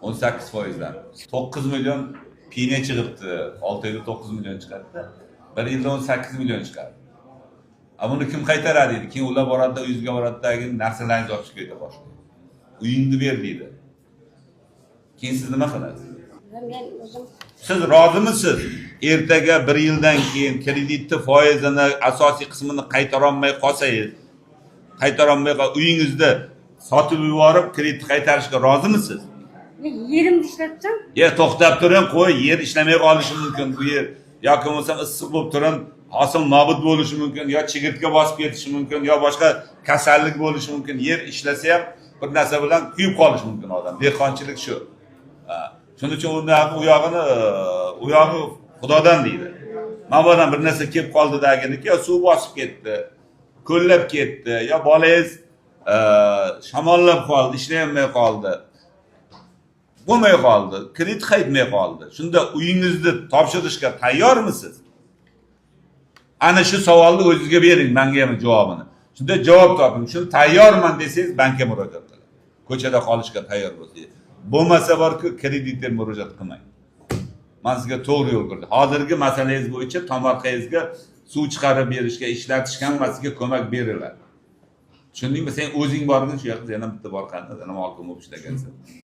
18%dan. 9 million pine chiqibdi. 6 yilda 9 million chiqadi. 1 yilda 18 million chiqadi. Buni kim qaytaradi deydi. Keyin ular boradi, uyingizga boradidagi narsalaringizni olib chiqib keta boshlaydi. Uyingni ber deydi. Keyin siz nima qilasiz? Men o'zim Siz rozimisiz? Ertaga 1 yildan keyin kreditni foizini asosiy qismini qaytara olmay qolsangiz, uyingizni sotib yuborib kreditni qaytarishga rozimisiz? yerimni ishlatsam, To'xtab turing, qo'y, yer ishlamay qolishi mumkin bu yer. Yoki bo'lmasam issiq bo'lib turib, hosil nobud bo'lishi mumkin, yo chigirtka bosib ketishi mumkin, yo boshqa kasallik bo'lishi mumkin. Yer ishlasa ham bir narsa bilan kuyib qolishi mumkin odam. Dehqonchilik shu. Shuning uchun u yog'i Xudodan deydi. Mana bu yerdan bir narsa kelib qoldi deganiki, yo suv bosib ketdi, ko'llab ketdi, yo bolangiz shamollab qoldi, ishlayolmay qoldi. Bo'lmay qoldi, kredit qaytmay qoldi. Shunda uyingizni topshirishga tayyormisiz? Ana shu savolni o'zingizga bering, menga ham javobini. Shunda javob toping. Shuni tayyorman desangiz, bankka murojaat qiling. Ko'chada qolishga tayyor bo'lsangiz. Bo'lmasa borki, kreditga murojaat qilmang. Men sizga to'g'ri yo'l ko'rdim. Hozirgi masalangiz bo'yicha tomorqangizga suv chiqarib berishga, ishlatishga hammasiga ko'mak beriladi. Tushundingmi? Sen o'zing borgin shu yoqda yana bitta bor qanda, yana olqin bo'lib ishlagansan.